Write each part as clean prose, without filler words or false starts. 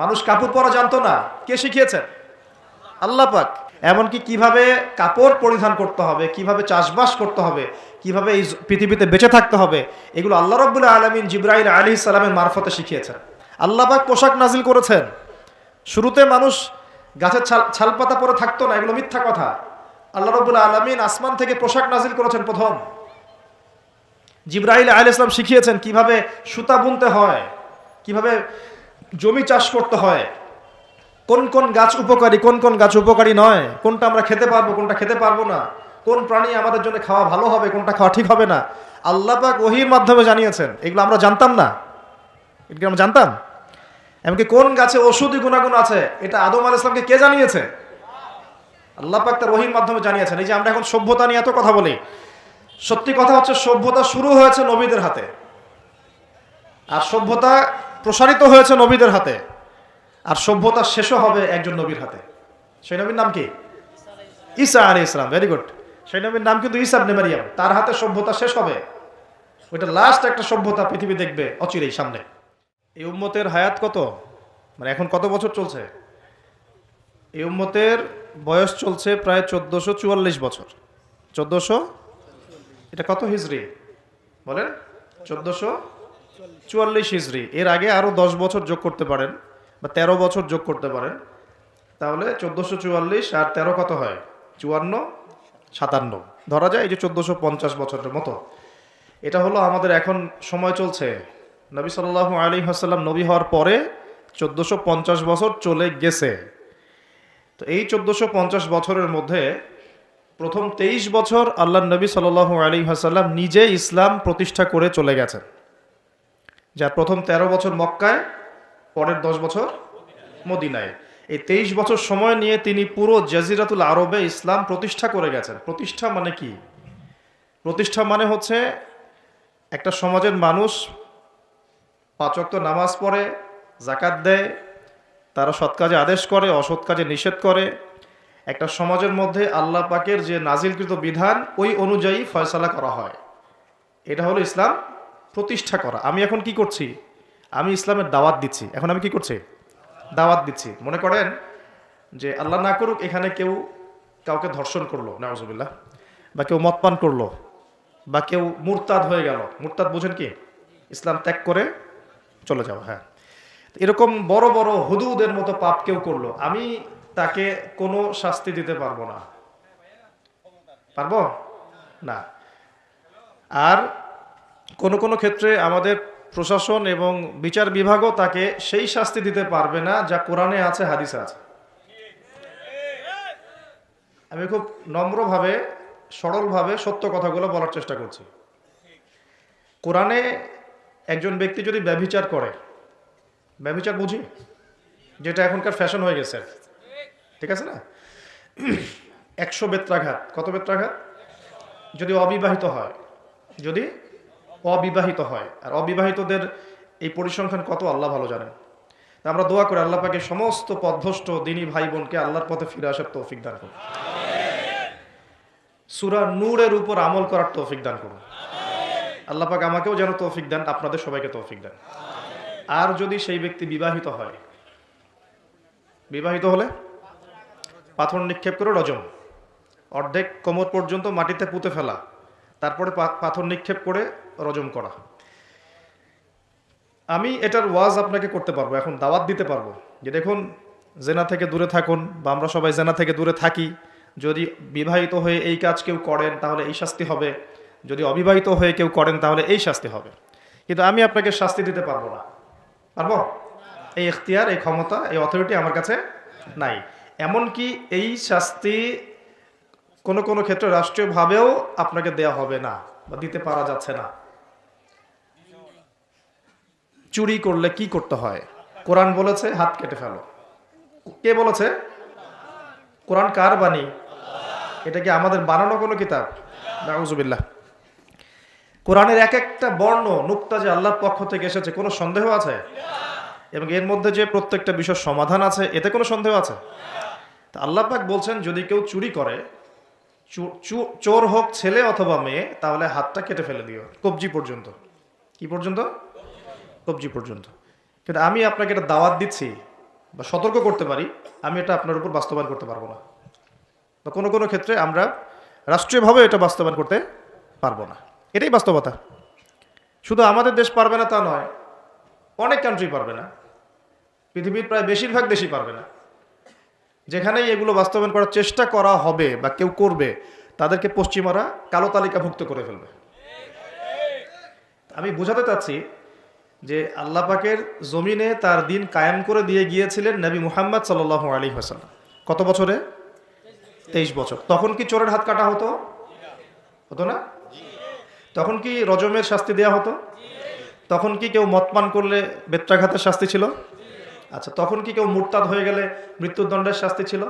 মানুষ কাপড় পরা জানতো না, কে শিখিয়েছেন? আল্লাহ পাক। এমনকি কিভাবে কাপড় পরিধান করতে হবে, কিভাবে চাষবাস করতে হবে, কিভাবে এই পৃথিবীতে বেঁচে থাকতে হবে, এগুলো আল্লাহ রাব্বুল আলামিন জিবরাইল আলাইহিস সালামের মারফতে শিখিয়েছেন। আল্লাহ পাক পোশাক নাজিল করেছেন। শুরুতে মানুষ গাছের ছালপাতা পরে থাকতো না, এগুলো মিথ্যা কথা। আল্লাহ রাব্বুল আলামিন আসমান থেকে পোশাক নাজিল করেছেন প্রথম। জিবরাইল আলাইহিস সালাম শিখিয়েছেন কিভাবে সুতা বুনতে হয়, কিভাবে জমি চাষ করতে হয়, কোন কোন গাছ উপকারী, কোন কোন গাছ উপকারী নয়, কোনটা আমরা খেতে পারবো, কোনটা খেতে পারবো না, কোন প্রাণী আমাদের জন্য খাওয়া ভালো হবে, কোনটা খাওয়া ঠিক হবে না, আল্লাহ পাক ওহীর মাধ্যমে জানিয়েছেন। এগুলো আমরা জানতাম না, এগুলো আমরা জানতাম। এমনকি কোন গাছে ঔষধি গুণাগুণ আছে, এটা আদম আলাইহিস সালামকে কে জানিয়েছে? আল্লাহ পাক তার ওহীর মাধ্যমে জানিয়েছেন। এই যে আমরা এখন সভ্যতা নিয়ে এত কথা বলি, সত্যি কথা হচ্ছে সভ্যতা শুরু হয়েছে নবীদের হাতে, আর সভ্যতা প্রসারিত হয়েছে নবীদের হাতে, আর সভ্যতা শেষও হবে একজন নবীর হাতে। সেই নবীর নাম কি? ঈসা আলাইহিস সালাম। Very good. সেই নবীর নাম কিন্তু ঈসা ইবনে মারইয়াম। তার হাতে সভ্যতা শেষ হবে। ওইটা লাস্ট একটা সভ্যতা পৃথিবী দেখবে অচিরেই সামনে। এই উম্মতের হায়াত কত, মানে এখন কত বছর চলছে? এই উম্মতের বয়স চলছে প্রায় 1444 বছর। 1400, এটা কত হিজরি বলেন? 1444 হিজরি। এর আগে আরো 10 বছর যোগ করতে পারেন, বা 13 বছর যোগ করতে পারেন, তাহলে 1444 আর 13 কত হয়? 54, 57 ধরা যায়। এই যে 1450 বছরের মতো। এটা হলো আমাদের এখন সময় চলছে। নবী সাল্লাল্লাহু আলাইহি ওয়াসাল্লাম নবী হওয়ার পরে 1450 বছর চলে গেছে। তো এই 1450 বছরের মধ্যে প্রথম 23 বছর আল্লাহ নবী সাল্লাল্লাহু আলাইহি ওয়াসাল্লাম নিজে ইসলাম প্রতিষ্ঠা করে চলে গেছেন। যার প্রথম 13 বছর মক্কায়, পরের 10 বছর মদিনায়। এই 23 বছর সময় নিয়ে তিনি পুরো জাজিরাতুল আরবে ইসলাম প্রতিষ্ঠা করে গেছেন। প্রতিষ্ঠা মানে কি? প্রতিষ্ঠা মানে হচ্ছে একটা সমাজের মানুষ 5 ওয়াক্ত নামাজ পড়ে, যাকাত দেয়, তারা সৎ কাজে আদেশ করে, অসৎ কাজে নিষেধ করে। একটা সমাজের মধ্যে আল্লাহ পাকের যে নাজিলকৃত বিধান, ওই অনুযায়ী ফয়সালা করা হয়। এটা হলো ইসলাম প্রতিষ্ঠা করা। আমি এখন কি করছি? আমি ইসলামের দাওয়াত দিচ্ছি। এখন আমি কি করছি? দাওয়াত দিচ্ছি। মনে করেন যে আল্লাহ না করুক এখানে কেউ কাউকে ধর্ষণ করলো, নাউজুবিল্লাহ, বা কেউ মদ পান করলো, বা কেউ মুরতাদ হয়ে গেল। মুরতাদ বুঝেন কি? ইসলাম ত্যাগ করে চলে যাও। হ্যাঁ, এরকম বড় বড় হুদুদের মতো পাপ কেউ করলো, আমি তাকে কোনো শাস্তি দিতে পারবো না। পারবো না। আর কোন কোন ক্ষেত্রে আমাদের প্রশাসন এবং বিচার বিভাগও তাকে সেই শাস্তি দিতে পারবে না যা কোরআনে আছে, হাদিসে আছে। আমি খুব নম্রভাবে, সরলভাবে সত্য কথাগুলো বলার চেষ্টা করছি। কোরআনে একজন ব্যক্তি যদি ব্যভিচার করে, ব্যভিচার বুঝি, যেটা এখনকার ফ্যাশন হয়ে গেছে, ঠিক আছে না? 100 বেত্রাঘাত। কত বেত্রাঘাত? যদি অবিবাহিত হয়, যদি অবিবাহিত হয়। আর অবিবাহিতদের এই পরিসংখ্যান কত আল্লাহ ভালো জানেন। আমরা দোয়া করি আল্লাহ পাকে সমস্ত পথভ্রষ্ট দিনী ভাই বোনকে আল্লাহর পথে ফিরে আসার তৌফিক দান করুন। সূরা নূরের উপর আমল করার তৌফিক দান করুন। আল্লাহ পাক আমাকেও যেন তৌফিক দেন, আপনাদের সবাইকে তৌফিক দেন। আর যদি সেই ব্যক্তি বিবাহিত হয়, বিবাহিত হলে পাথর নিক্ষেপ করে রজম, অর্ধেক কোমর পর্যন্ত মাটিতে পুঁতে ফেলা, তারপরে পাথর নিক্ষেপ করে রজম করা। আমি এটার ওয়াজ আপনাকে করতে পারবো, এখন দাওয়াত দিতে পারবো যে দেখুন, জেনা থেকে দূরে থাকুন, বা আমরা সবাই জেনা থেকে দূরে থাকি। যদি বিবাহিত হয়ে এই কাজ কেউ করেন তাহলে এই শাস্তি হবে, যদি অবিবাহিত হয়ে কেউ করেন তাহলে এই শাস্তি হবে। কিন্তু আমি আপনাকে শাস্তি দিতে পারবো না। পারবো? এই এখতিয়ার, এই ক্ষমতা, এই অথরিটি আমার কাছে নাই। এমনকি এই শাস্তি কোনো কোনো ক্ষেত্রে রাষ্ট্রীয়ভাবেও আপনাকে দেয়া হবে না, বা দিতে পারা যাচ্ছে না। চুরি করলে কি করতে হয়? কোরআন বলেছে হাত কেটে ফেলো। কে বলেছে? কোরআন কার বাণী? এটা কি আমাদের বানানো কোনো কিতাব? নাউজুবিল্লাহ। কোরআনের এক একটা বর্ণ, নুক্তা যে আল্লাহর পক্ষ থেকে এসেছে, কোনো সন্দেহ আছে? এবং এর মধ্যে যে প্রত্যেকটা বিষয়ের সমাধান আছে, এতে কোনো সন্দেহ আছে? তা আল্লাহ পাক বলছেন যদি কেউ চুরি করে, চোর হোক ছেলে অথবা মেয়ে, তাহলে হাতটা কেটে ফেলে দিও, কবজি পর্যন্ত। কি পর্যন্ত? কবজি পর্যন্ত। কিন্তু আমি আপনাকে এটা দাওয়াত দিচ্ছি বা সতর্ক করতে পারি, আমি এটা আপনার উপর বাস্তবায়ন করতে পারবো না, বা কোনো কোনো ক্ষেত্রে আমরা রাষ্ট্রীয়ভাবে এটা বাস্তবায়ন করতে পারবো না। এটাই বাস্তবতা। শুধু আমাদের দেশ পারবে না তা নয়, অনেক কান্ট্রি পারবে না, পৃথিবীর প্রায় বেশিরভাগ দেশই পারবে না। যেখানেই এগুলো বাস্তবায়ন করার চেষ্টা করা হবে বা কেউ করবে, তাদেরকে পশ্চিমারা কালো তালিকাভুক্ত করে ফেলবে। আমি বোঝাতে চাচ্ছি যে আল্লাহ পাকের জমিনে তার দিন কায়েম করে দিয়ে গিয়েছিলেন নবী মুহাম্মদ সাল্লাল্লাহু আলাইহি ওয়াসাল্লাম। কত বছরে? 23 বছর। তখন কি চোরের হাত কাটা হতো? হতো না? তখন কি রজমের শাস্তি দেয়া হতো? তখন কি কেউ মদ পান করলে বেত্রাঘাতের শাস্তি ছিল? আচ্ছা, তখন কি কেউ মুরতাদ হয়ে গেলে মৃত্যুদণ্ডের শাস্তি ছিল?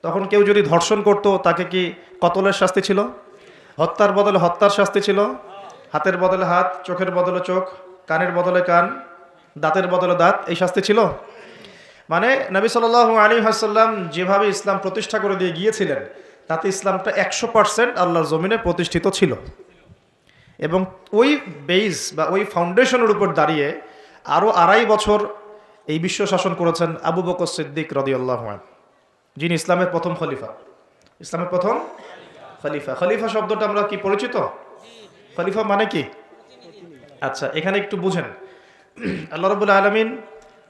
তখন কেউ যদি ধর্ষণ করত তাকে কি কতলের শাস্তি ছিল? হত্যার বদলে হত্যার শাস্তি ছিল? হাতের বদলে হাত, চোখের বদলে চোখ, কানের বদলে কান, দাঁতের বদলে দাঁত, এই শাস্তি ছিল? মানে নবী সাল্লাল্লাহু আলাইহি ওয়াসাল্লাম যেভাবে ইসলাম প্রতিষ্ঠা করে দিয়ে গিয়েছিলেন, তাতে ইসলামটা 100% আল্লাহর জমিনে প্রতিষ্ঠিত ছিল। এবং ওই বেস বা ওই ফাউন্ডেশনের উপর দাঁড়িয়ে আরও 2.5 বছর এই বিশ্ব শাসন করেছেন আবু বকর সিদ্দিক রাদিয়াল্লাহু আনহু, যিনি ইসলামের প্রথম খলিফা। ইসলামের প্রথম খলিফা। খলিফা শব্দটা আমরা কি পরিচিত? খলিফা মানে কি? আচ্ছা, এখানে একটু বুঝেন। আল্লাহ রাব্বুল আলামিন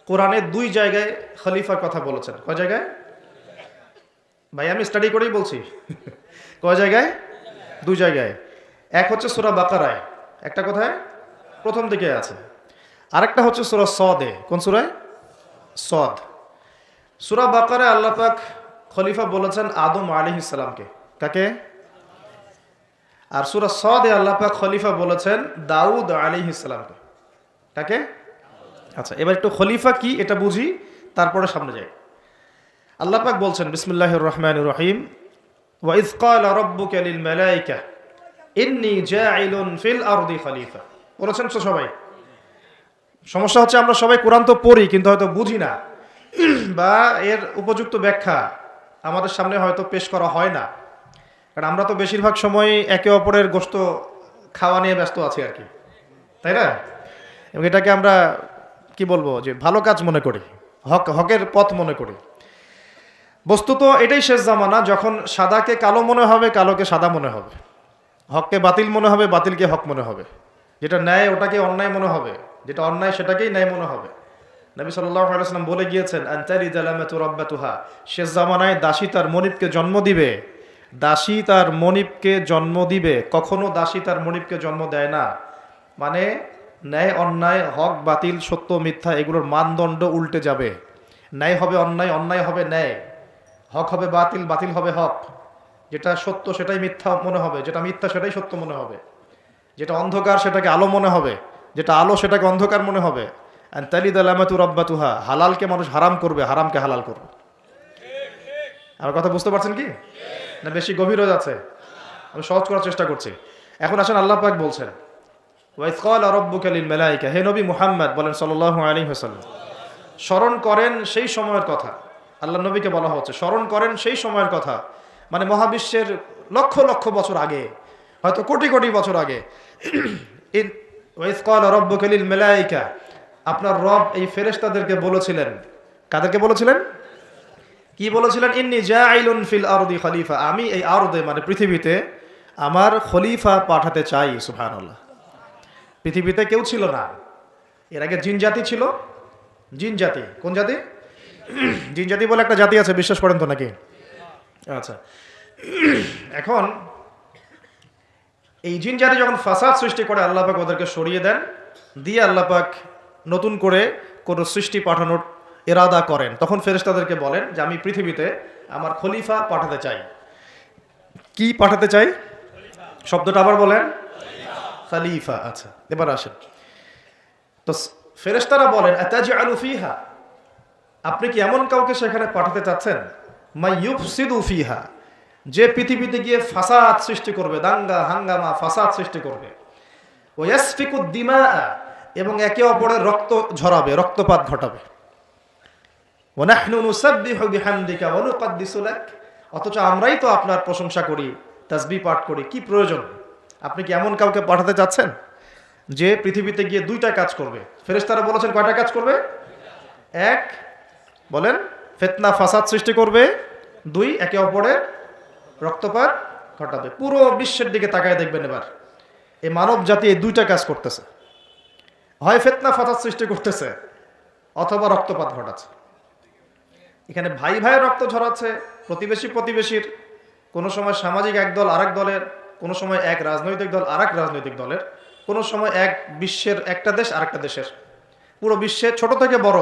কোরআনে 2 জায়গায় খলিফার কথা বলেছেন। কয় জায়গায়? ভাই আমি স্টাডি করেই বলছি। কয় জায়গায়? 2 জায়গায়। এক হচ্ছে সূরা বাকারায়, একটা কোথায়? প্রথম দিকে আছে। আরেকটা হচ্ছে সূরা সদে। কোন সূরায়? সদ। সূরা বাকারায় আল্লাহ পাক খলিফা বলেছেন আদম আলাইহিস সালামকে। কাকে? আর সূরা সদে আল্লাহ পাক খলিফা বলেছেন দাউদ আলাইহিস সালামকে। কাকে? আচ্ছা, এবার একটু খলিফা কি এটা বুঝি, তারপরে সামনে যাই। আল্লাহ পাক বলছেন বিসমিল্লাহির রহমানির রহিম, ওয়া ইয ক্বালা রাব্বুকা লিল মালায়েকা ইন্নী জাইলুন ফিল আরদি খলিফা। বলেছেন তো সবাই? সমস্যা হচ্ছে আমরা সবাই কোরআন তো পড়ি কিন্তু হয়তো বুঝি না, বা এর উপযুক্ত ব্যাখ্যা আমাদের সামনে হয়তো পেশ করা হয় না, কারণ আমরা তো বেশিরভাগ সময় একে অপরের গোশত খাওয়া নিয়ে ব্যস্ত আছি আর কি, তাই না? এবং এটাকে আমরা কি বলবো যে ভালো কাজ মনে করি, হকের পথ মনে করি। বস্তুত এটাই শেষ জামানা, যখন সাদাকে কালো মনে হবে, কালোকে সাদা মনে হবে, হককে বাতিল মনে হবে, বাতিলকে হক মনে হবে, যেটা ন্যায় ওটাকে অন্যায় মনে হবে, যেটা অন্যায় সেটাকেই ন্যায় মনে হবে। নবী সাল্লাল্লাহু আলাইহি ওয়াসাল্লাম বলে গিয়েছেন আনতালিদা লামাতু রাব্বাতুহা, শেষ জামানায় দাসী তার মনিবকে জন্ম দিবে। দাসী তার মনিবকে জন্ম দিবে, কখনো দাসী তার মনিবকে জন্ম দেয় না। মানে ন্যায় অন্যায়, হক বাতিল, সত্য মিথ্যা, এগুলোর মানদণ্ড উল্টে যাবে। ন্যায় হবে অন্যায়, অন্যায় হবে ন্যায়, হক হবে বাতিল, বাতিল হবে হক। যেটা সত্য সেটাই মিথ্যা মনে হবে, যেটা মিথ্যা সেটাই সত্য মনে হবে, যেটা অন্ধকার সেটাকে আলো মনে হবে, যেটা আলো সেটাকে অন্ধকার মনে হবে। আনতালিদা লামাতু রাব্বাতুহা, হালালকে মানুষ হারাম করবে, হারামকে হালাল করবে। আমার কথা বুঝতে পারছেন কি না বেশি গভীর হয়ে যাচ্ছে? আমি সহজ করার চেষ্টা করছি। এখন আসেন, আল্লাহ পাক বলছেন ওয়া ইয ক্বালা রাব্বুকা লিল মালায়েকা, হে নবী মুহাম্মদ বলেন সাল্লাল্লাহু আলাইহি ওয়াসাল্লাম, স্মরণ করেন সেই সময়ের কথা। আল্লাহ নবীকে বলা হচ্ছে স্মরণ করেন সেই সময়ের কথা, মানে মহাবিশ্বের লক্ষ লক্ষ বছর আগে, হয়তো কোটি কোটি বছর আগে। ওয়া ইয ক্বালা রাব্বুকা লিল মালায়েকা, আপনার রব এই ফেরেশতাদেরকে বলেছিলেন। কাদেরকে বলেছিলেন? কি বলেছিলেন? ইন্নী জাইলুন ফিল আরদি খলিফা, আমি এই আরদে মানে পৃথিবীতে আমার খলিফা পাঠাতে চাই। সুবহানাল্লাহ। পৃথিবীতে কেউ ছিল না এর আগে, জিন জাতি ছিল। জিন জাতি, কোন জাতি? জিন জাতি বলে একটা জাতি আছে, বিশ্বাস করেন তো নাকি? আচ্ছা, এখন এই জিন জাতি যখন ফাসাদ সৃষ্টি করে, আল্লাহ পাক ওদেরকে সরিয়ে দেন, দিয়ে আল্লাহ পাক নতুন করে কোনো সৃষ্টি পাঠানোর ইরাদা করেন। তখন ফেরেশতাদেরকে বলেন যে আমি পৃথিবীতে আমার খলিফা পাঠাতে চাই। কি পাঠাতে চাই? শব্দটা আবার বলেন, খলিফা। আচ্ছা, এবার আসেন তো ফেরেশতারা বলেন আতাজআলু ফিহা, আপনি কি এমন কাউকে সেখানে পাঠাতে চাচ্ছেন মাই ইউফসিদু ফিহা, যে পৃথিবীতে গিয়ে ফাসাদ সৃষ্টি করবে, দাঙ্গা হাঙ্গামা ফাসাদ সৃষ্টি করবে, ওয়া ইয়াসফিকুদ দিমা, এবং একে অপরের রক্ত ঝরাবে, রক্তপাত ঘটাবে। ওয়া নাহনু নুসাব্বিহু বিহামদিকা ওয়া নুকদ্দিসু লাক, অথচ আমরাই তো আপনার প্রশংসা করি, তাসবিহ পাঠ করি, কি প্রয়োজন? আপনি কি এমন কাউকে পাঠাতে চাচ্ছেন যে পৃথিবীতে গিয়ে 2টা কাজ করবে? ফেরেশতারা বলেছেন কয়টা কাজ করবে? এক, বলেন, ফিতনা ফাসাদ সৃষ্টি করবে, 2 একে অপরের রক্তপাত ঘটাবে। পুরো বিশ্বের দিকে তাকায় দেখবেন এবার, এই মানব জাতি এই 2টা কাজ করতেছে, হয় ফিতনা ফাসাদ সৃষ্টি করতেছে অথবা রক্তপাত ঘটাচ্ছে। এখানে ভাই ভাইয়ের রক্ত ঝরাচ্ছে, প্রতিবেশী প্রতিবেশীর, কোনো সময় সামাজিক এক দল আরেক দলের, কোনো সময় এক রাজনৈতিক দল আরেক রাজনৈতিক দলের, কোনো সময় এক বিশ্বের একটা দেশ আরেকটা দেশের। পুরো বিশ্বে ছোট থেকে বড়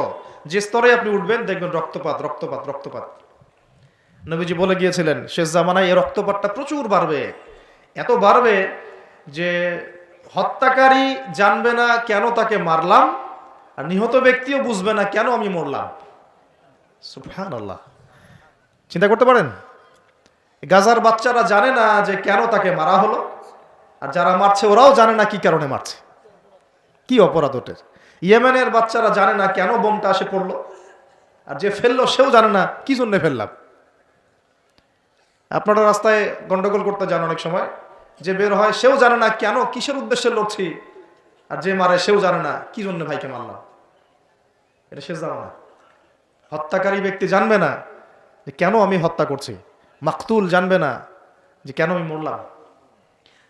যে স্তরে আপনি উঠবেন দেখবেন রক্তপাত রক্তপাত রক্তপাত। নবীজি বলে গিয়েছিলেন শেষ জামানায় এই রক্তপাতটা প্রচুর বাড়বে, এত বাড়বে যে হত্যাকারী জানবে না কেন তাকে মারলাম, আর নিহত ব্যক্তিও বুঝবে না কেন আমি মরলাম। সুবহানাল্লাহ, চিন্তা করতে পারেন? গাজার বাচ্চারা জানে না যে কেন তাকে মারা হলো, আর যারা মারছে ওরাও জানে না কি কারণে মারছে, কি অপরাধ ওটের। ইয়েমেনের বাচ্চারা জানে না কেন বোমটা আসে পড়লো, আর যে ফেললো সেও জানে না কি জন্য ফেললাম। আপনারা রাস্তায় গন্ডগোল করতে যান অনেক সময়, যে বের হয় সেও জানে না কেন কিসের উদ্দেশ্যে লড়ছি, আর যে মারে সেও জানে না কি জন্য ভাইকে মারলাম। এটা শেষ জানা না। হত্যাকারী ব্যক্তি জানবে না যে কেন আমি হত্যা করছি, মাকতুল জানবে না যে কেন আমি মরলাম।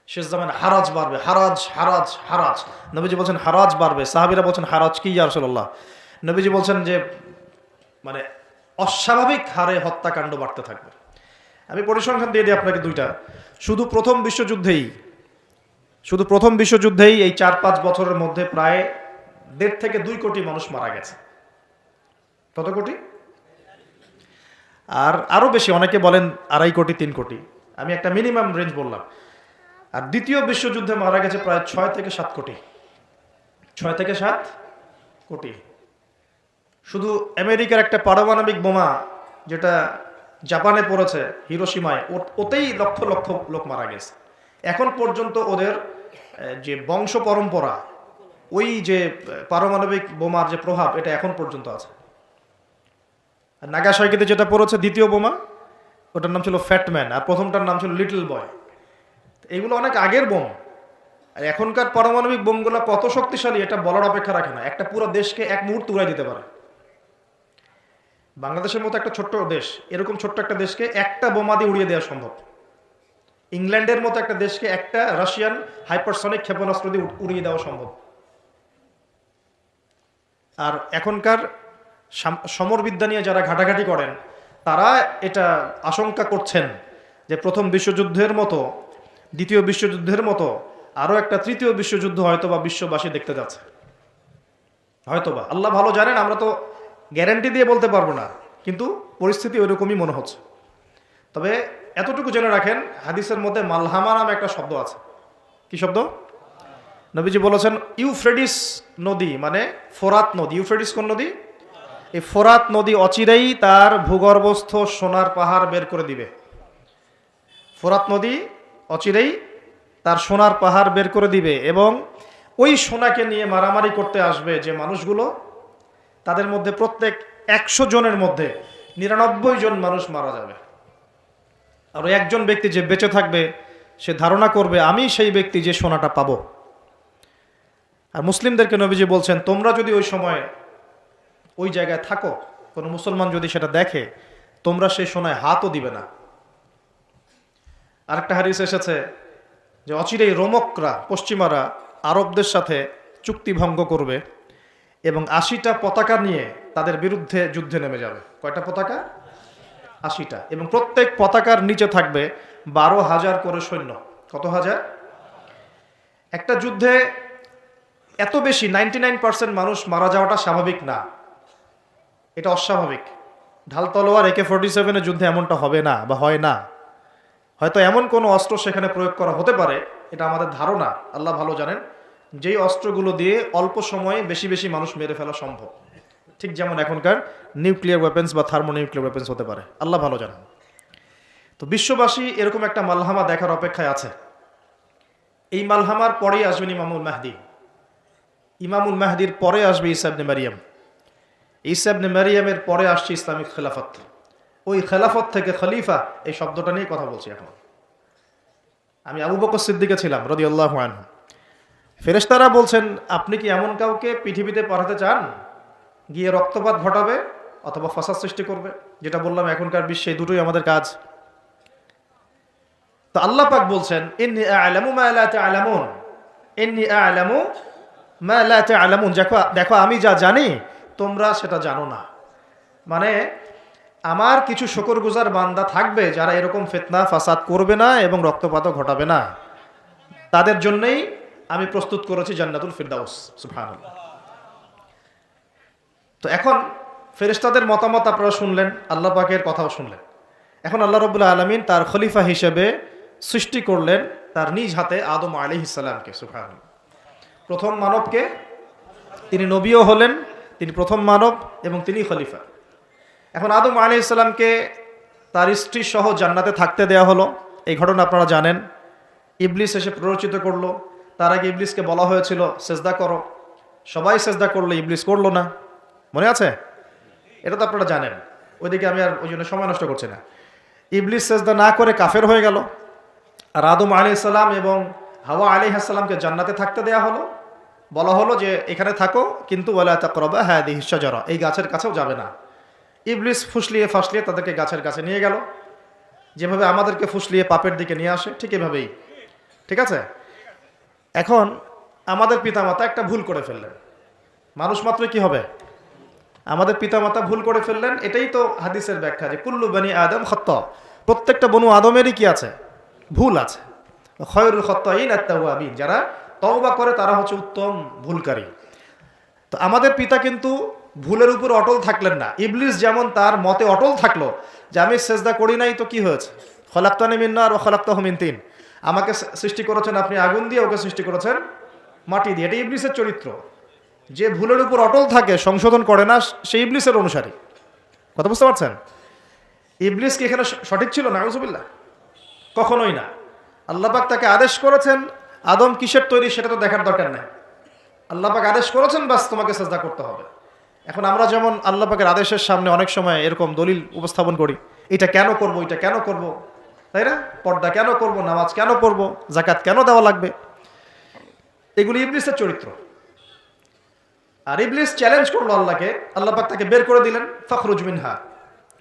শেষ জামানে হারাজ বাড়বে, হারাজ হারাজ হারাজ। নবীজি বলছেন হারাজ বাড়বে, সাহাবীরা বলছেন হারাজ কি ইয়া রাসূলুল্লাহ? নবীজি বলছেন যে মানে অস্বাভাবিক হারে হত্যাকাণ্ড বাড়তে থাকবে। আমি পরিসংখ্যান দিয়ে দিই আপনাকে 2টা। শুধু প্রথম বিশ্বযুদ্ধেই এই 4-5 বছরের মধ্যে প্রায় 1.5 থেকে 2 কোটি মানুষ মারা গেছে। কত কোটি? আর আরো বেশি, অনেকে বলেন 2.5 কোটি 3 কোটি, আমি একটা মিনিমাম রেঞ্জ বললাম। আর দ্বিতীয় বিশ্বযুদ্ধে মারা গেছে প্রায় 6 থেকে 7 কোটি। 6 থেকে 7 কোটি। শুধু আমেরিকার একটা পারমাণবিক বোমা যেটা জাপানে পড়েছে হিরোশিমায়, ওতেই লক্ষ লক্ষ লোক মারা গেছে। এখন পর্যন্ত ওদের যে বংশ পরম্পরা, ওই যে পারমাণবিক বোমার যে প্রভাব, এটা এখন পর্যন্ত আছে। নাগাসাকিতে যেটা পড়েছে দ্বিতীয় বোমা, ওটার নাম ছিল ফ্যাটম্যান, আর প্রথমটার নাম ছিল লিটল বয়। এইগুলো অনেক আগের বোম। আর এখনকার পারমাণবিক বোমগুলো কত শক্তিশালী এটা বলার অপেক্ষা রাখে না, একটা পুরো দেশকে এক মুহূর্তে উড়াই দিতে পারে। বাংলাদেশের মতো একটা ছোট্ট দেশ, এরকম ছোট্ট একটা দেশকে একটা বোমা দিয়ে উড়িয়ে দেওয়া সম্ভব। ইংল্যান্ডের মতো একটা দেশকে একটা রাশিয়ান হাইপারসনিক ক্ষেপণাস্ত্র দিয়ে উড়িয়ে দেওয়া সম্ভব। আর এখনকার সমরবিদ্যা নিয়ে যারা ঘাটাঘাটি করেন, তারা এটা আশঙ্কা করছেন যে প্রথম বিশ্বযুদ্ধের মতো, দ্বিতীয় বিশ্বযুদ্ধের মতো আরো একটা তৃতীয় বিশ্বযুদ্ধ হয়তোবা বিশ্ববাসী দেখতে যাচ্ছে। হয়তোবা, আল্লাহ ভালো জানেন, আমরা তো গ্যারান্টি দিয়ে বলতে পারবো না, কিন্তু পরিস্থিতি ওইরকমই মনে হচ্ছে। তবে এতটুকু জেনে রাখেন, হাদিসের মধ্যে মালহামা নামে একটা শব্দ আছে। কি শব্দ? নবীজি বলেছেন ইউফ্রেডিস নদী মানে ফোরাত নদী। ইউফ্রেডিস কোন নদী? এই ফোরাত নদী অচিরেই তার ভূগর্ভস্থ সোনার পাহাড় বের করে দিবে। ফোরাত নদী অচিরেই তার সোনার পাহাড় বের করে দিবে, এবং ওই সোনাকে নিয়ে মারামারি করতে আসবে যে মানুষগুলো, তাদের মধ্যে প্রত্যেক 100 জনের মধ্যে 99 জন মানুষ মারা যাবে। আর ওই একজন ব্যক্তি যে বেঁচে থাকবে, সে ধারণা করবে আমি সেই ব্যক্তি যে সোনাটা পাবো। আর মুসলিমদেরকে নবীজি বলছেন, তোমরা যদি ওই সময় ওই জায়গায় থাকো, কোনো মুসলমান যদি সেটা দেখে, তোমরা সেই সোনায় হাতও দিবে না। আরেকটা হাদিস এসেছে যে অচিরেই রোমকরা, পশ্চিমারা আরবদের সাথে চুক্তি ভঙ্গ করবে এবং 80টা পতাকা নিয়ে তাদের বিরুদ্ধে যুদ্ধে নেমে যাবে। কয়টা পতাকা? 80টা। এবং প্রত্যেক পতাকার নিচে থাকবে 12,000 করে সৈন্য। কত হাজার? একটা যুদ্ধে এত বেশি 99% মানুষ মারা যাওয়াটা স্বাভাবিক না, এটা অস্বাভাবিক। ঢাল তলোয়ার AK-47 যুদ্ধে এমনটা হবে না বা হয় না। হয়তো এমন কোনো অস্ত্র সেখানে প্রয়োগ করা হতে পারে, এটা আমাদের ধারণা, আল্লাহ ভালো জানেন, যেই অস্ত্রগুলো দিয়ে অল্প সময়ে বেশি বেশি মানুষ মেরে ফেলা সম্ভব। ঠিক যেমন এখনকার নিউক্লিয়ার ওয়েপেন্স বা থার্মোনিউক্লিয়ার ওয়েপেন্স হতে পারে, আল্লাহ ভালো জানেন। তো বিশ্ববাসী এরকম একটা মালহামা দেখার অপেক্ষায় আছে। এই মালহামার পরেই আসবেন ইমামুল মাহদি। ইমামুল মাহদির পরে আসবে ঈসা ইবনে মারিয়াম। ঈসা ইবনে মারিয়ামের পরে আসছে ইসলামিক খেলাফত। ওই খেলাফত থেকে খলিফা, এই শব্দটা নিয়ে কথা বলছি এখন। আমি আবু বকর সিদ্দিকে ছিলাম রাদিয়াল্লাহু আনহু। ফেরেশতারা বলছেন, আপনি কি এমন কাউকে পৃথিবীতে পাঠাতে চান গিয়ে রক্তপাত ঘটাবে অথবা ফাসাদ সৃষ্টি করবে। যেটা বললাম এখনকার বিশ্বে দুটোই আমাদের কাজ। তো আল্লাহ পাক বলছেন ইন্নী আ'লামু মা লা তা'লামুন, ইন্নী আ'লামু মা লা তা'লামুন, দেখো আমি যা জানি তোমরা সেটা জানো না। মানে আমার কিছু শুকরগুজার বান্দা থাকবে যারা এরকম ফিতনা ফাসাদ করবে না এবং রক্তপাতও ঘটাবে না, তাদের জন্যই আমি প্রস্তুত করেছি জান্নাতুল ফিরদাউস। সুবহানাল্লাহ। তো এখন ফেরেশতাদের মতামত আপনারা শুনলেন, আল্লাহ পাকের কথাও শুনলেন। এখন আল্লাহ রাব্বুল আলামিন তার খলিফা হিসেবে সৃষ্টি করলেন তার নিজ হাতে আদম আলাইহিস সালামকে। সুবহানাল্লাহ। প্রথম মানবকে, তিনি নবীও হলেন, তিনি প্রথম মানব এবং তিনি খলিফা। এখন আদম আলাইহিস সালামকে তার স্ত্রী সহ জান্নাতে থাকতে দেয়া হলো। এই ঘটনা আপনারা জানেন। ইবলিস এসে প্ররোচিত করলো। তার আগে ইবলিসকে বলা হয়েছিল সেজদা করো, সবাই সেজদা করলো, ইবলিস করলো না। মনে আছে? এটা তো আপনারা জানেন। ওইদিকে আমি আর ওই জন্য সময় নষ্ট করছি না। ইবলিস সেজদা না করে কাফের হয়ে গেল। আর আদম আলাইহিস সালাম এবং হাওয়া আলাইহিস সালামকে জান্নাতে থাকতে দেয়া হলো। বলা হলো যে এখানে থাকো, কিন্তু ওয়ালা তাকরাবা হাদিহিশ শাজারা, এই গাছের কাছেও যাবে না। ইবলিস ফুসলিয়ে ফাসলিয়ে তাদেরকে গাছের কাছে নিয়ে গেল। যেভাবে আমাদেরকে ফুসলিয়ে পাপের দিকে নিয়ে আসে ঠিক এভাবেই। ঠিক আছে? এখন আমাদের পিতামাতা একটা ভুল করে ফেললেন। মানুষ মাত্র কি হবে? আমাদের পিতামাতা ভুল করে ফেললেন। এটাই তো হাদিসের ব্যাখ্যা যে কুল্লু বনি আদম খাত্তা, প্রত্যেকটা বনু আদমেরই কি আছে? ভুল আছে। খয়রুল খাত্তাইন আত-তাওয়াবিন, যারা তওবা করে তারা হচ্ছে উত্তম ভুলকারী। তো আমাদের পিতা কিন্তু ভুলের উপর অটল থাকলেন না। ইবলিস যেমন তার মতে অটল থাকলো যে আমি সেজদা করি নাই, তো কি হয়েছে? খলাকতানি মিন নার ওয়া খলাকতাহু মিন তিন, আমাকে সৃষ্টি করেছেন আপনি আগুন দিয়ে, ওকে সৃষ্টি করেছেন মাটি দিয়ে। এটা ইবলিসের চরিত্র। যে ভুলের উপর অটল থাকে, সংশোধন করে না, সেই ইবলিসের অনুসারী। কথা বুঝতে পারছেন? ইবলিস কি এখানে সঠিক ছিল? নাউজুবিল্লাহ, কখনোই না। আল্লাহ পাক তাকে আদেশ করেছেন, আদম কিসের তৈরি সেটা তো দেখার দরকার নাই। আল্লাহ পাক আদেশ করেছেন, বাস তোমাকে সেজদা করতে হবে। এখন আমরা যেমন আল্লাহ পাকের আদেশের সামনে অনেক সময় এরকম দলিল উপস্থাপন করি, এটা কেন করব, এটা কেন করব, তাই না? পর্দা কেন করব, নামাজ কেন পড়ব, যাকাত কেন দেওয়া লাগবে, এগুলি ইবলিসের চরিত্র। আর ইবলিস চ্যালেঞ্জ করলো আল্লাহকে, আল্লাহ পাক তাকে বের করে দিলেন, ফাখরুজ মিনহা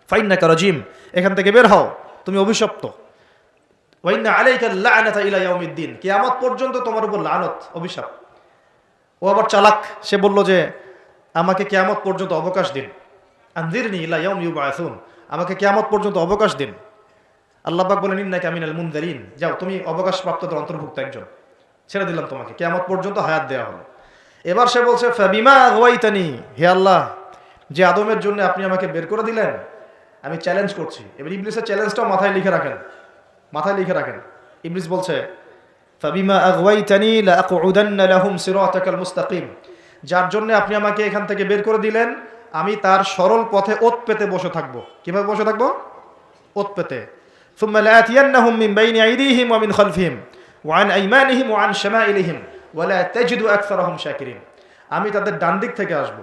ফাইন্নাকা রাজিম, এখান থেকে বের হও, তুমি অভিশপ্ত। ওয়া ইন্না আলাইকা লা'নাতা ইলা ইয়াউমিদ্দিন, কিয়ামত পর্যন্ত তোমার উপর লানত, অভিশাপ। ও আবার চালাক, সে বলল যে আমাকে কিয়ামত পর্যন্ত অবকাশ দিন, আনজিরনি ইলা ইয়াউমি ইউবআসুন, আমাকে কিয়ামত পর্যন্ত অবকাশ দিন। আল্লাহ পাক বলেন ইন্নাকা মিনাল মুনযারিন, যাও তুমি অবকাশপ্রাপ্তদের অন্তর্ভুক্ত একজন, ছেড়ে দিলাম তোমাকে, কিয়ামত পর্যন্ত হায়াত দেওয়া হলো। এবার সে বলছে ফাবিমা আগওয়াইতানি, হে আল্লাহ, যে আদমের জন্য আপনি আমাকে বের করে দিলেন, আমি চ্যালেঞ্জ করছি। এবার ইবলিসের চ্যালেঞ্জটাও মাথায় লিখে রাখেন, মাথায় লিখে রাখেন। ইবলিস বলছে ফাবিমা আগওয়াইতানি লাআকউদান্না লাহুম সিরাতাকাল মুস্তাকিম, যার জন্য আপনি আমাকে এখান থেকে বের করে দিলেন, আমি তার সরল পথে ওত পেতে বসে থাকবো। কিভাবে বসে থাকবো? ওত পেতে। সুম্মা লাআতিয়ান্নাহুম মিন বাইনি আইদিহিম ওয়া মিন খালফিহিম ওয়া আন আইমানিহিম ওয়া আন শামাইলিহিম ওয়া লা তাজিদু আকসারাহুম শাকিরিন, আমি তাদের ডান দিক থেকে আসবো,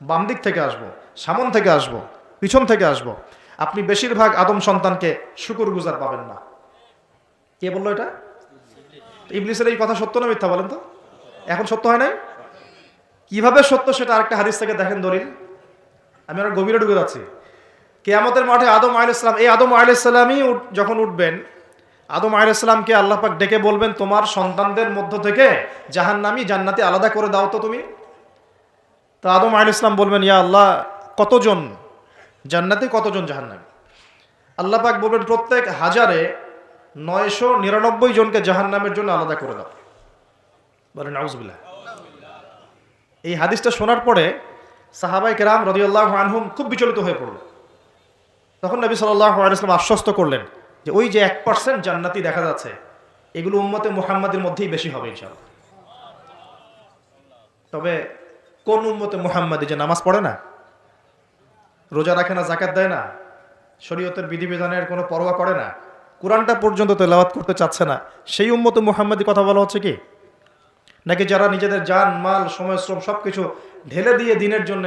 বাম দিক থেকে আসবো, সামন থেকে আসবো, পিছন থেকে আসবো। আপনি বেশিরভাগ আদম সন্তানকে শুকরগুজার পাবেন না। কে বললো এটা? ইবলিসের এই কথা সত্য না মিথ্যা বলেন তো? এখন সত্য হয় নাই? কিভাবে সত্য সেটা আরেকটা হাদিস থেকে দেখেন দলিল। আমি আর গভীরে ঢুকে যাচ্ছি। কিয়ামতের মাঠে আদম আলাইহিস সালাম, এই আদম আলাইহিস সালামই যখন উঠবেন, আদম আলাইহিস সালামকে আল্লাহ পাক ডেকে বলবেন তোমার সন্তানদের মধ্য থেকে জাহান্নামী জান্নাতি আলাদা করে দাও তো তুমি। তো আদম আলাইহিস সালাম বলবেন ইয়া আল্লাহ, কতজন জান্নাতি, কতজন জাহান্নামী? আল্লাহ পাক বলবেন প্রত্যেক হাজারে 999 জনকে জাহান্নামের জন্য আলাদা করে দাও। বলেন নাউজুবিল্লাহ। এই হাদিসটা শোনার পরে সাহাবায়ে কেরাম রাদিয়াল্লাহু আনহুম খুব বিচলিত হয়ে পড়ল। তখন নবী সাল্লাল্লাহু আলাইহি ওয়াসাল্লাম আশ্বস্ত করলেন যে ওই যে 1% জান্নাতি দেখা যাচ্ছে, এগুলো উম্মতে মুহাম্মাদের মধ্যেই বেশি হবে ইনশাআল্লাহ। তবে কোন উম্মতে মুহাম্মাদি যে নামাজ পড়ে না, রোজা রাখে না, যাকাত দেয় না, শরীয়তের বিধিবিধানের কোনো পরোয়া করে না, কোরআনটা পর্যন্ত তেলাওয়াত করতে চাচ্ছে না, সেই উম্মতে মুহাম্মাদি কথা বলা হচ্ছে কি? নাকি যারা নিজেদের জান মাল সময় শ্রম সবকিছু ঢেলে দিয়ে দিনের জন্য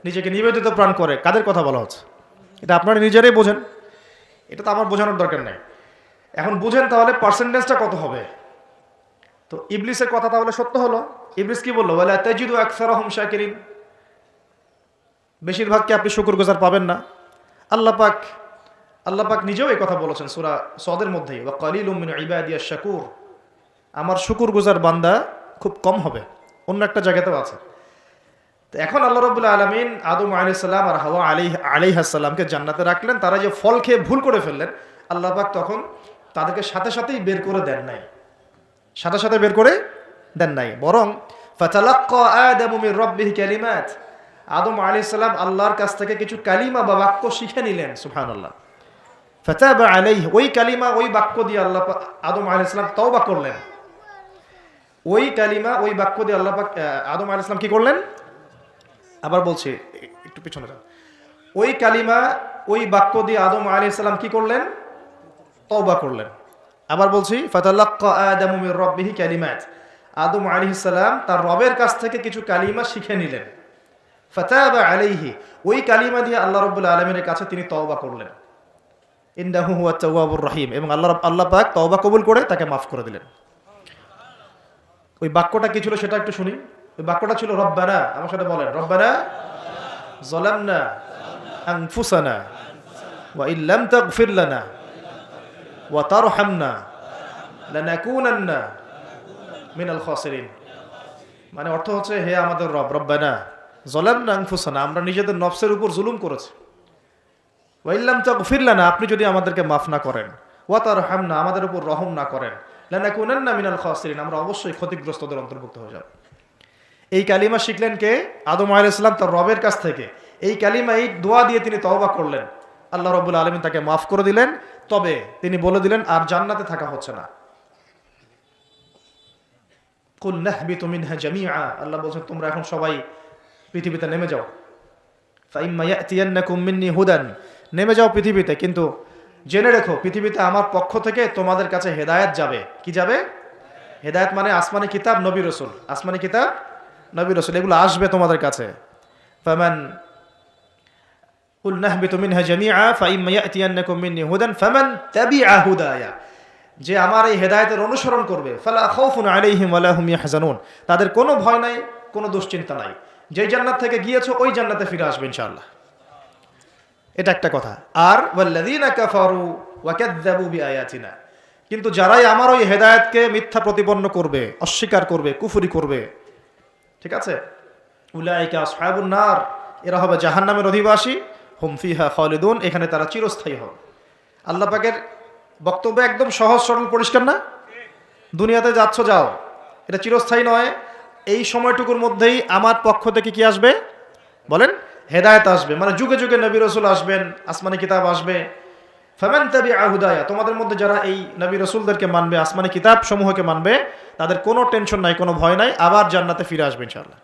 নিজেকে নিবেদিত প্রাণ করে, কাদের কথা বলা হচ্ছে? এটা আপনারা নিজেরাই বোঝেন, এটা তো আমার বোঝানোর দরকার নেই। এখন বুঝেন তাহলে পার্সেন্টেজটা কত হবে। তো ইবলিসের কথা তাহলে সত্য হলো। ইবলিস কি বললো? ওয়ালা তাজিদু আকসারাহুম শাকিরিন, বেশিরভাগকে আপনি শুকরগুজার পাবেন না। আল্লাহ পাক নিজেও এই কথা বলেছেন সূরা সদের মধ্যেই, ওয়া কালিলুম মিন ইবাদিয়াশ শাকুর, আমার শুকরগুজার বান্দা খুব কম হবে। অন্য একটা জায়গাতেও আছে। তো এখন আল্লাহ রাব্বুল আলামিন আদম আলাইহিস সালাম আর হাওয়া আলাইহিস সালামকে জান্নাতে রাখলেন। তারা যে ফল খেয়ে ভুল করে ফেললেন, আল্লাহ পাক তখন তাদেরকে সাথে সাথেই বের করে দেন নাই, সাথে সাথে বের করে দেন নাই, বরং ফাতালাক্কা আদামু মির রাব্বিহি কালিমাত, আদম আলাইহিস সালাম আল্লাহর কাছ থেকে কিছু কালিমা বা বাক্য শিখে নিলেন। সুবহানাল্লাহ। ফাতাবা আলাইহি, ওই কালিমা ওই বাক্য দিয়ে আল্লাহ আদম আলাইহিস সালাম তওবা করলেন। ওই কালিমা ওই বাক্য দিয়ে আল্লাহ পাক আদম আলাইহিস সালাম কি করলেন? আবার বলছি, একটু পিছনে যান। ওই কালিমা ওই বাক্য দিয়ে আদম আলাইহিস সালাম কি করলেন? তওবা করলেন। আবার বলছি, ফাতালাক্কা আদামু মির রাব্বিহি কালিমাত, আদম আলাইহিস সালাম তার রবের কাছ থেকে কিছু কালিমা শিখে নিলেন। ফাতাবা আলাইহি, ওই কালিমা দিয়ে আল্লাহ রাব্বুল আলামিনের কাছে তিনি তওবা করলেন। ইন্নাহু হুয়াত তাওয়াবুর রহিম, এবং আল্লাহ পাক তওবা কবুল করে তাকে মাফ করে দিলেন। ওই বাক্যটা কি ছিল সেটা একটু শুনি। ওই বাক্যটা ছিল রব্বানা, আমার সাথে বলেন, রব্বানা যালামনা আনফুসানা ওয়া ইল্লাম তাগফির লানা ওয়া তারহামনা লানাকুনান্না মিনাল খাসিরিন। মানে অর্থ হচ্ছে, হে আমাদের রব, রব্বানা যালামনা আনফুসানা, আমরা নিজেদের নফসের উপর জুলুম করেছি, ওয়া ইল্লাম তাগফির লানা, আপনি যদি আমাদেরকে মাফ না করেন, ওয়া তারহামনা, আমাদের উপর রহম না করেন, লানাকুনান্না মিনাল খাসিরিন, আমরা অবশ্যই ক্ষতিগ্রস্তদের অন্তর্ভুক্ত হয়ে যাব। এই কালিমা শিখলেন কে? আদম আলাইহিস সালাম তার রবের কাছ থেকে। এই কালিমা, এই দোয়া দিয়ে তিনি তওবা করলেন, আল্লাহ রাব্বুল আলামিন তাকে মাফ করে দিলেন। তবে তিনি বলে দিলেন আর জান্নাতে থাকা হচ্ছে না। কুল নাহবিতু মিনহা জামিআ, আল্লাহ বলেন তোমরা এখন সবাই পৃথিবীতে নেমে যাও। ফাইম্মা ইয়াতিয়ান্নাকুম মিন্নি হুদান, নেমে যাও পৃথিবীতে, কিন্তু জেনে রেখো পৃথিবীতে আমার পক্ষ থেকে তোমাদের কাছে হেদায়েত যাবে। কি যাবে? হেদায়েত মানে আসমানি কিতাব, নবী রাসূল। আসমানি কিতাব, নবী রাসূল, এগুলো আসবে তোমাদের কাছে। ফামান কুল নাহবিতু মিনহা জামিআ ফাইম্মা ইয়াতিয়ান্নাকুম মিন্নি হুদান ফামান তাবিআ হুদায়া, যে আমার এই হেদায়েতের অনুসরণ করবে, ফালা খাউফুন আলাইহিম ওয়ালা হুম ইয়াহজানুন, তাদের কোনো ভয় নাই, কোনো দুশ্চিন্তা নাই। যেই জান্নাত থেকে গিয়েছো ওই জান্নাতে ফিরে আসবে ইনশাআল্লাহ। এটা একটা কথা। আর ওয়াল্লাযীনা কাফারু ওয়া কাযযাবু বিআয়াতিনা, কিন্তু যারাই আমার ওই হেদায়েতকে মিথ্যা প্রতিপন্ন করবে, অস্বীকার করবে, কুফরি করবে, ঠিক আছে, উলাইকা আসহাবুন নার, এরা হবে জাহান্নামের অধিবাসী, হুম ফিহা খালিদুন, এখানে তারা চিরস্থায়ী হবে। আল্লাহ পাকের বক্তব্য একদম সহজ সরল পরিষ্কার না? দুনিয়াতে যাচ্ছ যাও, এটা চিরস্থায়ী নয়। এই সময়টুকুর মধ্যেই আমার পক্ষ থেকে কি আসবে বলেন? হেদায়েত আসবে, মানে যুগে যুগে নবী রাসূল আসবেন, আসমানি কিতাব আসবে। ফামান তাবিআ হুদায়া, তোমাদের মধ্যে যারা এই নবী রাসূলদেরকে মানবে, আসমানি কিতাব সমূহকে মানবে, তাদের কোনো টেনশন নাই, কোনো ভয় নাই, আবার জান্নাতে ফিরে আসবে ইনশাআল্লাহ।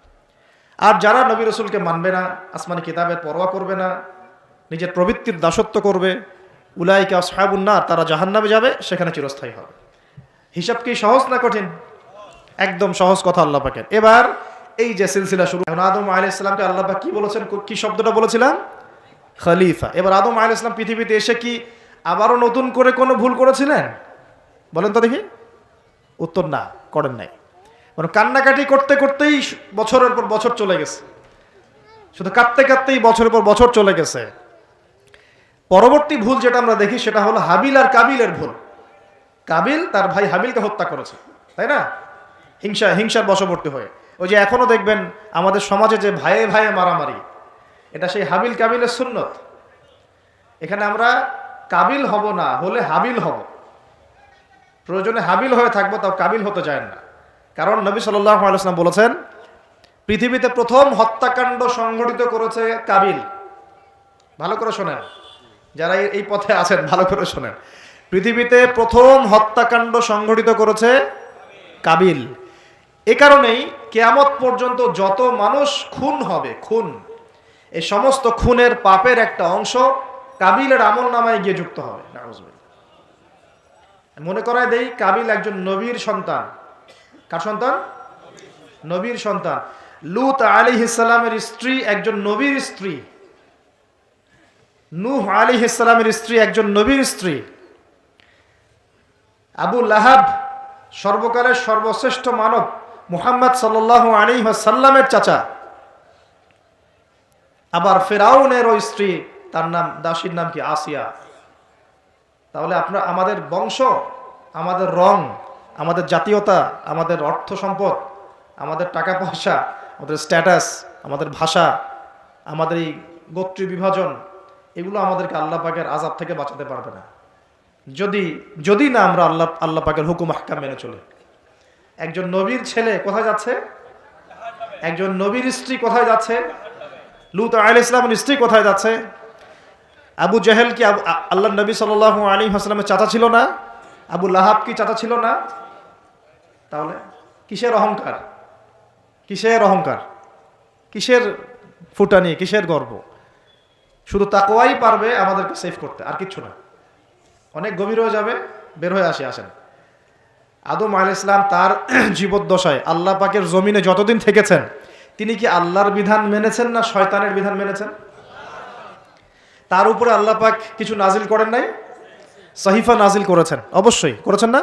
আর যারা নবী রাসূলকে মানবে না, আসমানি কিতাবের পরোয়া করবে না, নিজের প্রবৃত্তির দাসত্ব করবে, উলাইকা আসহাবুন নার, তারা জাহান্নামে যাবে, সেখানে চিরস্থায়ী হবে। হিসাব কি সহজ না কঠিন? একদম সহজ কথা আল্লাহ পাকের। এবার এই যে সিলসিলা শুরু, আদম আলাইহিস সালামকে আল্লাহ পাক কি বলেছেন? কি শব্দটা বলেছিলাম? খলিফা। এবার আদম আলাইহিস সালাম পৃথিবীতে এসে কি আবারও নতুন করে কোনো ভুল করেছিলেন? বলেন তো দেখি। উত্তর না, করেন নাই। মানে কান্নাকাটি করতে করতেই বছরের পর বছর চলে গেছে, শুধু কাঁদতে কাঁদতেই বছরের পর বছর চলে গেছে। পরবর্তী ভুল যেটা আমরা দেখি সেটা হলো হাবিল আর কাবিলের ভুল। কাবিল তার ভাই হাবিলকে হত্যা করেছে, তাই না? হিংসার বশবর্তী হয়ে। ওই যে এখনো দেখবেন আমাদের সমাজে যে ভাইয়ে ভাইয়ে মারামারি, এটা সেই হাবিল কাবিলের সুন্নত। এখানে আমরা কাবিল হব না, হলে হাবিল হব। প্রয়োজনে হাবিল হয়ে থাকবো, তাও কাবিল হতে যায় না। কারণ নবী সাল্লাল্লাহু আলাইহি ওয়াসাল্লাম বলেছেন, পৃথিবীতে প্রথম হত্যাকাণ্ড সংঘটিত করেছে কাবিল। ভালো করে শোনেন, যারা এই পথে আছেন ভালো করে শোনেন। পৃথিবীতে প্রথম হত্যাকাণ্ড সংঘটিত করেছে কাবিল। এ কারণেই কিয়ামত পর্যন্ত যত মানুষ খুন হবে, খুন, এই সমস্ত খুনের পাপের একটা অংশ কাবিলের আমলনামায় গিয়ে যুক্ত হবে। মনে করায় দেই, কাবিল একজন নবীর সন্তান। কার সন্তান? নবীর সন্তান। লূত আলাইহিস সালামের স্ত্রী একজন নবীর স্ত্রী। নূহ আলাইহিস সালামের স্ত্রী একজন নবীর স্ত্রী। আবু লাহাব সর্বকালের সর্বশ্রেষ্ঠ মানব মুহাম্মদ সাল্লাল্লাহু আলাইহি ওয়াসাল্লামের চাচা। আবার ফেরাউনের ওই স্ত্রী, তার নাম, দাসীর নাম কি? আসিয়া। তাহলে আমাদের বংশ, আমাদের রং, আমাদের জাতীয়তা, আমাদের অর্থ সম্পদ, আমাদের টাকা পয়সা, আমাদের স্ট্যাটাস, আমাদের ভাষা, আমাদের এই গোত্রীয় বিভাজন, এগুলো আমাদেরকে আল্লাহ পাকের আযাব থেকে বাঁচাতে পারবে না যদি না আমরা আল্লাহ পাকের হুকুম আহকাম মেনে চলি। একজন নবীর ছেলে কোথায় যাচ্ছে? একজন নবীর স্ত্রী কোথায় যাচ্ছে? লূত আলাইহিস সালামের স্ত্রী কোথায় যাচ্ছে? আবু জাহেল কি আল্লাহ নবী সাল্লাল্লাহু আলাইহি ওয়াসাল্লামের চাচা ছিল না? আবু লাহাব কি চাচা ছিল না? তাহলে কিসের অহংকার, কিসের অহংকার, কিসের ফুটানি, কিসের গর্ব? শুধু তাকওয়াই পারবে আমাদেরকে সেভ করতে, আর কিচ্ছু না। অনেক গভীর হয়ে যাবে, বের হয়ে আসেন। আদম আলাইহিস সালাম তার জীবদ্দশায় আল্লাহ পাকের জমিনে যতদিন থেকেছেন, তিনি কি আল্লাহর বিধান মেনেছেন না শয়তানের বিধান মেনেছেন? তার উপরে আল্লাহ পাক কিছু নাজিল করেন নাই? সহিফা নাজিল করেছেন, অবশ্যই করেছেন না?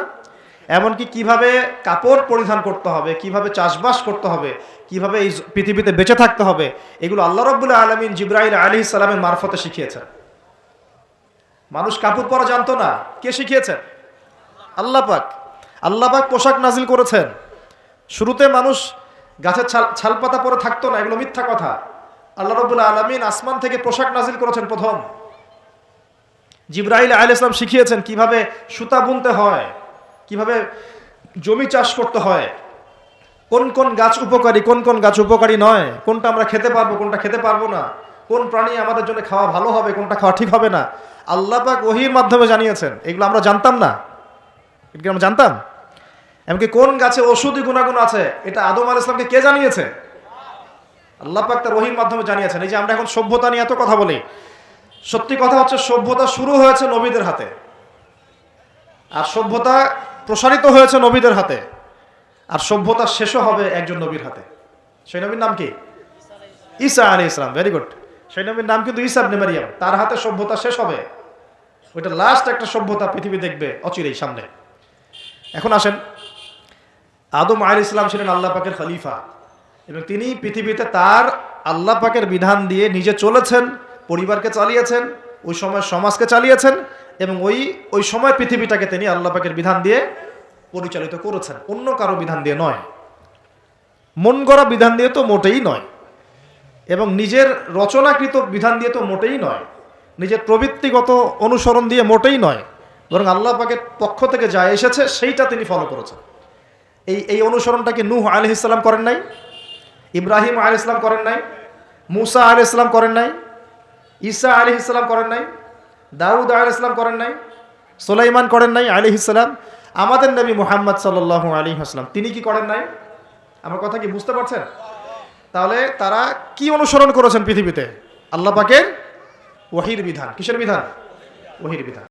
এমনকি কিভাবে কাপড় পরিধান করতে হবে, কিভাবে চাষবাস করতে হবে, কিভাবে এই পৃথিবীতে বেঁচে থাকতে হবে, এগুলো আল্লাহ রাব্বুল আলামিন জিবরাইল আলাইহিস সালামের মারফতে শিখিয়েছেন। মানুষ কাপড় পরা জানতো না, কে শিখিয়েছেন? আল্লাহ পাক। আল্লাহ পাক পোশাক নাজিল করেছেন। শুরুতে মানুষ গাছের ছালপাতা পরে থাকতো না, এগুলো মিথ্যা কথা। আল্লাহ রাব্বুল আলামিন আসমান থেকে পোশাক নাজিল করেছেন প্রথম। জিবরাইল আলাইহিস সালাম শিখিয়েছেন কিভাবে সুতা বুনতে হয়, কিভাবে জমি চাষ করতে হয়, কোন কোন গাছ উপকারী, কোন কোন গাছ উপকারী নয়, কোনটা আমরা খেতে পারবো, কোনটা খেতে পারবো না, কোন প্রাণী আমাদের জন্য খাওয়া ভালো হবে, কোনটা খাওয়া ঠিক হবে না, আল্লাহ পাক ওহীর মাধ্যমে জানিয়েছেন। এগুলো আমরা জানতাম না, এগুলো আমরা জানতাম। এমনকি কোন গাছে ঔষধি গুণাগুণ আছে, এটা আদম আলাইহিস সালামকে কে জানিয়েছে? আল্লাহ পাক তার ওহীর মাধ্যমে জানিয়েছেন। এই যে আমরা এখন সভ্যতা নিয়ে এত কথা বলি, সত্যি কথা হচ্ছে সভ্যতা শুরু হয়েছে নবীদের হাতে, আর সভ্যতা প্রসারিত হয়েছে নবীদের হাতে, আর সভ্যতা শেষও হবে একজন নবীর হাতে। সেই নবীর নাম কি? ঈসা আলাইহিস সালাম। Very good. সেই নবীর নাম কিন্তু ঈসা ইবনে মারইয়াম। তার হাতে সভ্যতা শেষ হবে। ওইটা লাস্ট একটা সভ্যতা পৃথিবী দেখবে অচিরেই সামনে। এখন আসেন, আদম আলাইহিস সালাম ছিলেন আল্লাহ পাকের খলিফা, এবং তিনি পৃথিবীতে তার আল্লাহ পাকের বিধান দিয়ে নিজে চলেছেন, পরিবারকে চালিয়েছেন, ওই সময় সমাজকে চালিয়েছেন, এবং ওই সময় পৃথিবীটাকে তিনি আল্লাহ পাকের বিধান দিয়ে পরিচালিত করেছেন, অন্য কারো বিধান দিয়ে নয়, মন গড়া বিধান দিয়ে তো মোটেই নয়, এবং নিজের রচনাকৃত বিধান দিয়ে তো মোটেই নয়, নিজের প্রবৃত্তিগত অনুসরণ দিয়ে মোটেই নয়, বরং আল্লাহ পাকের পক্ষ থেকে যা এসেছে সেইটা তিনি ফলো করেছেন। এই অনুসরণটাকে নূহ আলাইহিস সালাম করেন নাই? ইব্রাহিম আলাইহিস সালাম করেন নাই? মুসা আলাইহিস সালাম করেন নাই? ঈসা আলাইহিস সালাম করেন নাই? দাউদ আলাইহিস সালাম করেন নাই? সুলাইমান করেন নাই আলাইহিস সালাম? আমাদের নবী মুহাম্মদ সাল্লাল্লাহু আলাইহি ওয়াসাল্লাম তিনি কি করেন নাই? আমার কথা কি বুঝতে পারছেন? তাহলে তারা কি অনুসরণ করেছেন পৃথিবীতে? আল্লাহ পাকের ওহীর বিধান। কিসের বিধান? ওহীর বিধান।